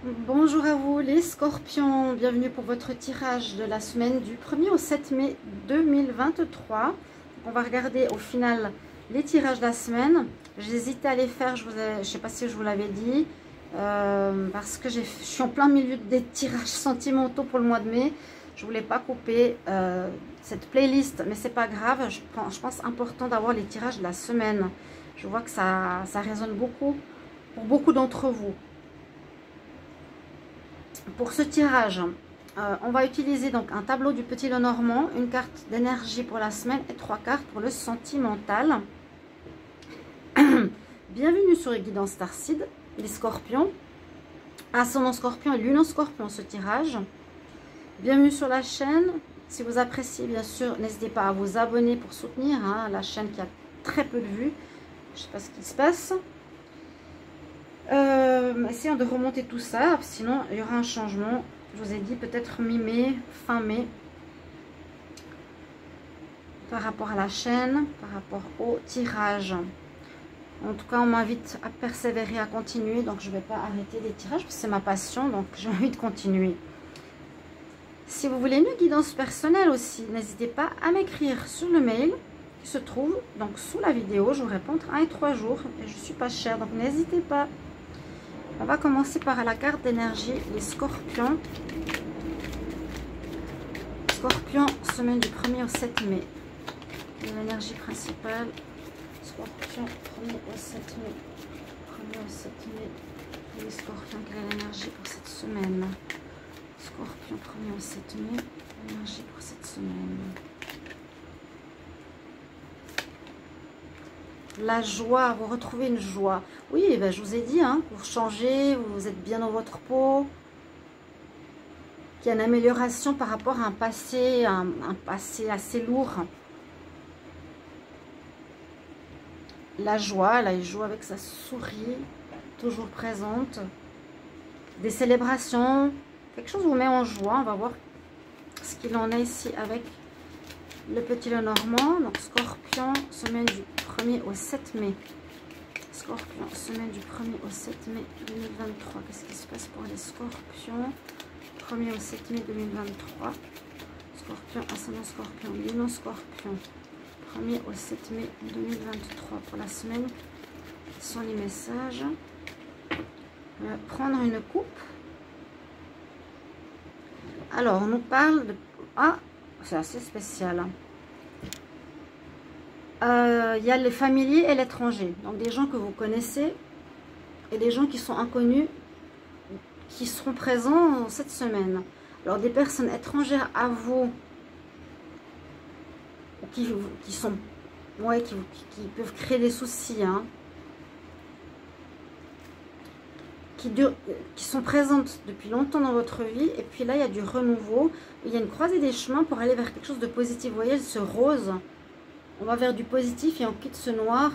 Bonjour à vous les scorpions, bienvenue pour votre tirage de la semaine du 1er au 7 mai 2023. On va regarder au final les tirages de la semaine. J'hésitais à les faire, je ne sais pas si je vous l'avais dit, parce que je suis en plein milieu des tirages sentimentaux pour le mois de mai. Je voulais pas couper cette playlist, mais c'est pas grave, je pense important d'avoir les tirages de la semaine. Je vois que ça résonne beaucoup pour beaucoup d'entre vous. Pour ce tirage, on va utiliser donc un tableau du Petit Lenormand, une carte d'énergie pour la semaine et 3 cartes pour le sentimental. Bienvenue sur les guidances Starseed, les scorpions. Ascendant scorpion et lune en scorpion, ce tirage. Bienvenue sur la chaîne. Si vous appréciez, bien sûr, n'hésitez pas à vous abonner pour soutenir la chaîne qui a très peu de vues. Je ne sais pas ce qui se passe. Essayons de remonter tout ça, sinon il y aura un changement. Je vous ai dit peut-être mi-mai, fin mai, par rapport à la chaîne, par rapport au tirage. En tout cas, on m'invite à persévérer, à continuer, donc je ne vais pas arrêter les tirages, parce que c'est ma passion, donc j'ai envie de continuer. Si vous voulez une guidance personnelle aussi, n'hésitez pas à m'écrire sur le mail qui se trouve donc sous la vidéo. Je vous réponds entre 1 et 3 jours, et je suis pas chère, donc n'hésitez pas. On va commencer par la carte d'énergie, les scorpions. Scorpion, semaine du 1er au 7 mai. L'énergie principale. Scorpion, 1er au 7 mai. 1er au 7 mai. Les scorpions, quelle est l'énergie pour cette semaine? Scorpion, 1er au 7 mai. L'énergie pour cette semaine. La joie, vous retrouvez une joie. Oui, ben, je vous ai dit, vous changez, vous êtes bien dans votre peau. Qu'il y a une amélioration par rapport à un passé assez lourd. La joie, là, il joue avec sa souris, toujours présente. Des célébrations, quelque chose vous met en joie. On va voir ce qu'il en est ici avec le Petit Lenormand. Donc, Scorpion, semaine du 1er au 7 mai. Scorpion, semaine du 1er au 7 mai 2023. Qu'est-ce qui se passe pour les scorpions? 1er au 7 mai 2023. Scorpion, ascendant scorpion, lune en scorpion. 1er au 7 mai 2023. Pour la semaine, quels sont les messages? Prendre une coupe. Alors, on nous parle de... Ah, c'est assez spécial. Il y a les familiers et l'étranger. Donc des gens que vous connaissez et des gens qui sont inconnus qui seront présents cette semaine. Alors des personnes étrangères à vous qui sont qui peuvent créer des soucis, qui sont présentes depuis longtemps dans votre vie. Et puis là, il y a du renouveau. Il y a une croisée des chemins pour aller vers quelque chose de positif. Vous voyez, ce rose... On va vers du positif et on quitte ce noir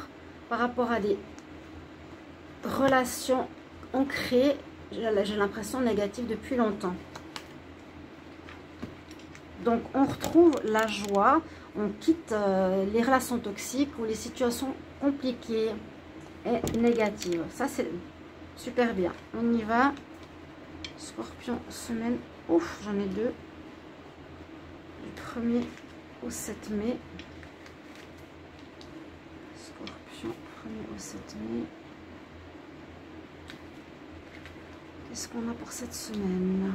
par rapport à des relations ancrées, j'ai l'impression, négatives depuis longtemps. Donc, on retrouve la joie, on quitte les relations toxiques ou les situations compliquées et négatives. Ça, c'est super bien. On y va. Scorpion, semaine. Ouf, j'en ai deux. Du 1er au 7 mai. Scorpion, 1er au 7 mai. Qu'est-ce qu'on a pour cette semaine?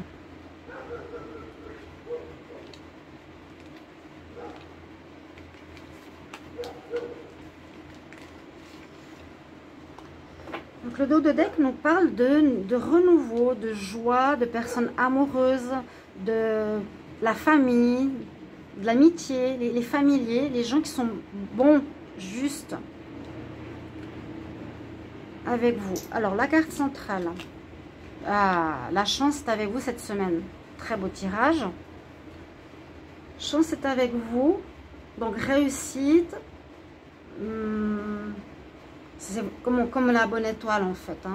Donc le dos de deck nous parle de renouveau, de joie, de personnes amoureuses, de la famille, de l'amitié, les familiers, les gens qui sont bons, justes avec vous. Alors la carte centrale, la chance est avec vous cette semaine. Très beau tirage. Chance est avec vous, donc réussite. C'est comme la bonne étoile en fait.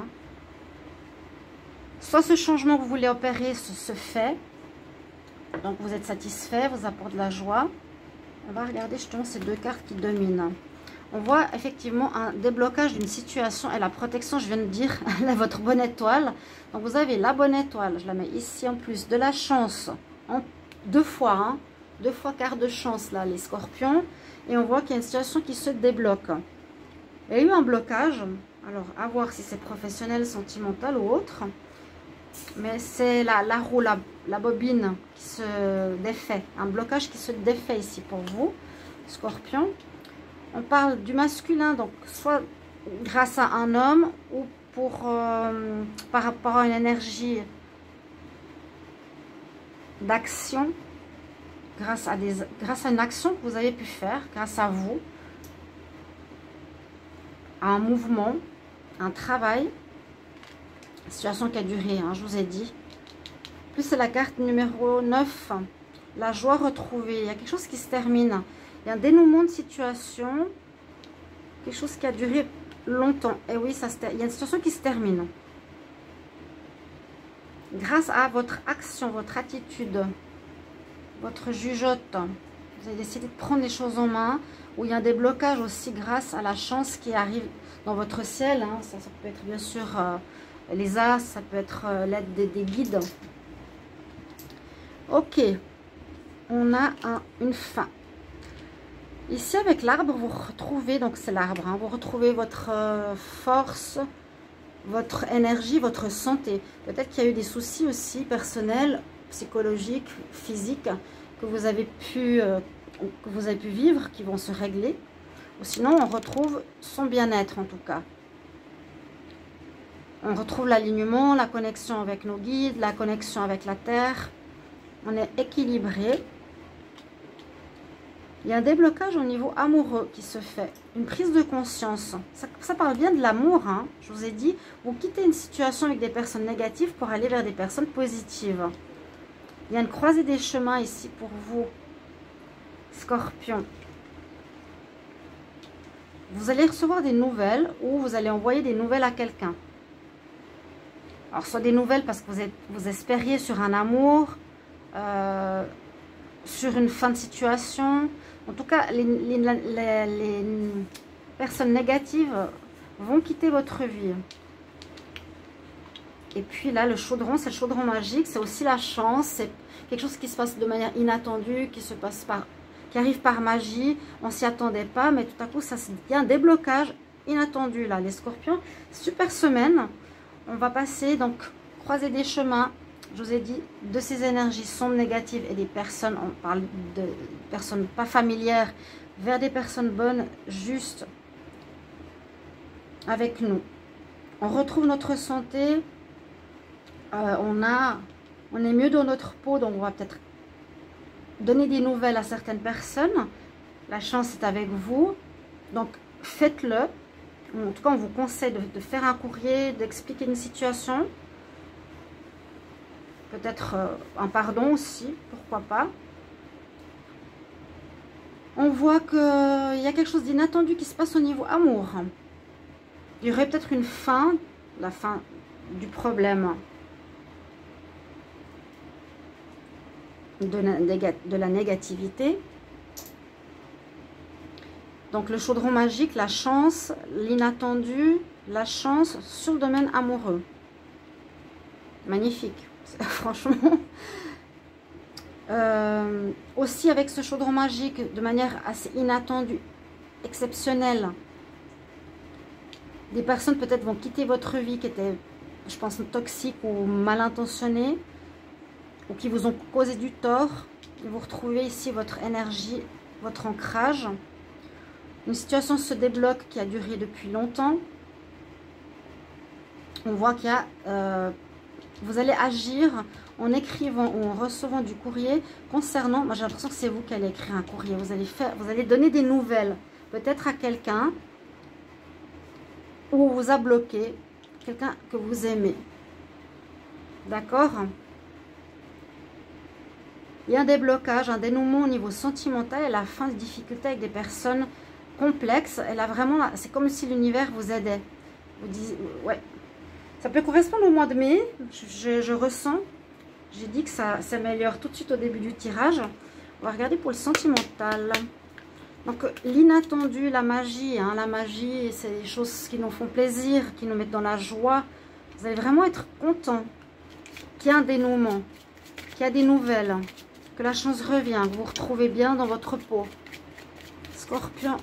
Soit ce changement que vous voulez opérer se fait, donc vous êtes satisfait, vous apporte de la joie. On va regarder justement ces deux cartes qui dominent. On voit effectivement un déblocage d'une situation et la protection, je viens de dire, votre bonne étoile. Donc vous avez la bonne étoile, je la mets ici en plus, de la chance, en 2 fois, hein, 2 fois quart de chance là, les scorpions. Et on voit qu'il y a une situation qui se débloque. Il y a eu un blocage, alors à voir si c'est professionnel, sentimental ou autre. Mais c'est la roue, la bobine qui se défait, un blocage qui se défait ici pour vous, scorpion. On parle du masculin, donc soit grâce à un homme ou par rapport à une énergie d'action, grâce à une action que vous avez pu faire, grâce à vous, à un mouvement, un travail, situation qui a duré, hein, je vous ai dit. Plus c'est la carte numéro 9, la joie retrouvée. Il y a quelque chose qui se termine. Il y a un dénouement de situation, quelque chose qui a duré longtemps. Et oui, il y a une situation qui se termine. Grâce à votre action, votre attitude, votre jugeote, vous avez décidé de prendre les choses en main. Ou il y a un déblocage aussi grâce à la chance qui arrive dans votre ciel. Hein. Ça peut être bien sûr les as, ça peut être l'aide des guides. Ok, on a une fin. Ici avec l'arbre, vous retrouvez, donc c'est l'arbre, hein, vous retrouvez votre force, votre énergie, votre santé. Peut-être qu'il y a eu des soucis aussi personnels, psychologiques, physiques, que vous avez pu vivre, qui vont se régler. Ou sinon, on retrouve son bien-être en tout cas. On retrouve l'alignement, la connexion avec nos guides, la connexion avec la terre. On est équilibré. Il y a un déblocage au niveau amoureux qui se fait. Une prise de conscience. Ça parle bien de l'amour. Hein. Je vous ai dit, vous quittez une situation avec des personnes négatives pour aller vers des personnes positives. Il y a une croisée des chemins ici pour vous, Scorpion. Vous allez recevoir des nouvelles ou vous allez envoyer des nouvelles à quelqu'un. Alors, soit des nouvelles parce que vous espériez sur un amour, sur une fin de situation. En tout cas, les personnes négatives vont quitter votre vie. Et puis là, le chaudron, c'est le chaudron magique. C'est aussi la chance. C'est quelque chose qui se passe de manière inattendue, qui arrive par magie. On s'y attendait pas, mais tout à coup, il y a un déblocage inattendu là, les scorpions. Super semaine. On va passer, donc, croiser des chemins. Je vous ai dit, de ces énergies sombres, négatives et des personnes, on parle de personnes pas familières, vers des personnes bonnes, justes, avec nous. On retrouve notre santé, on est mieux dans notre peau, donc on va peut-être donner des nouvelles à certaines personnes. La chance est avec vous, donc faites-le. En tout cas, on vous conseille de faire un courrier, d'expliquer une situation. Peut-être un pardon aussi, pourquoi pas. On voit qu'il y a quelque chose d'inattendu qui se passe au niveau amour. Il y aurait peut-être une fin, la fin du problème. De la négativité. Donc le chaudron magique, la chance, l'inattendu, la chance sur le domaine amoureux. Magnifique. Franchement, aussi avec ce chaudron magique de manière assez inattendue, exceptionnelle, des personnes peut-être vont quitter votre vie qui étaient, je pense, toxiques ou mal intentionnées ou qui vous ont causé du tort. Et vous retrouvez ici votre énergie, votre ancrage. Une situation se débloque qui a duré depuis longtemps. On voit qu'il y a vous allez agir en écrivant ou en recevant du courrier concernant, moi j'ai l'impression que c'est vous qui allez écrire un courrier, vous allez donner des nouvelles, peut-être à quelqu'un, ou vous a bloqué, quelqu'un que vous aimez. D'accord? Il y a un déblocage, un dénouement au niveau sentimental et la fin de difficultés avec des personnes complexes. Elle a vraiment, c'est comme si l'univers vous aidait. Vous dites, ouais. Ça peut correspondre au mois de mai, je ressens. J'ai dit que ça s'améliore tout de suite au début du tirage. On va regarder pour le sentimental. Donc l'inattendu, la magie, hein, la magie, c'est des choses qui nous font plaisir, qui nous mettent dans la joie. Vous allez vraiment être content qu'il y ait un dénouement, qu'il y a des nouvelles, que la chance revient, que vous vous retrouvez bien dans votre peau. Scorpion,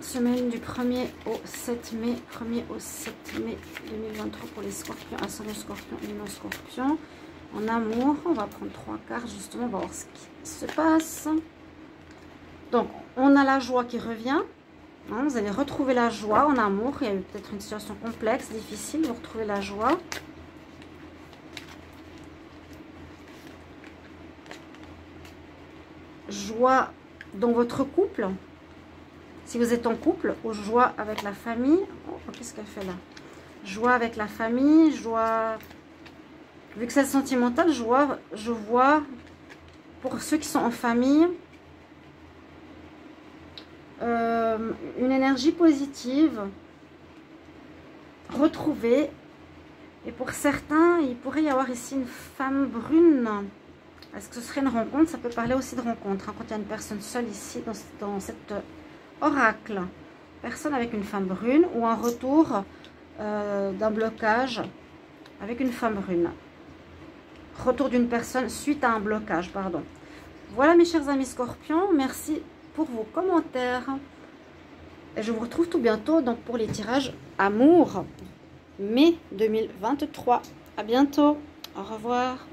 semaine du 1er au 7 mai, 1er au 7 mai 2023 pour les scorpions, ascendant scorpion, lumineux scorpion. En amour, on va prendre 3 cartes justement, on va voir ce qui se passe. Donc, on a la joie qui revient. Hein, vous allez retrouver la joie en amour. Il y a eu peut-être une situation complexe, difficile. Vous retrouvez la joie. Joie dans votre couple. Si vous êtes en couple, ou joie avec la famille. Oh, qu'est-ce qu'elle fait là? Joie avec la famille, joie... Vu que c'est sentimental, joie, je vois, pour ceux qui sont en famille, une énergie positive retrouvée. Et pour certains, il pourrait y avoir ici une femme brune. Est-ce que ce serait une rencontre? Ça peut parler aussi de rencontre. Hein, quand il y a une personne seule ici, dans cet oracle. Personne avec une femme brune ou un retour d'un blocage avec une femme brune. Retour d'une personne suite à un blocage, pardon. Voilà mes chers amis scorpions. Merci pour vos commentaires. Et je vous retrouve tout bientôt donc pour les tirages amour mai 2023. À bientôt. Au revoir.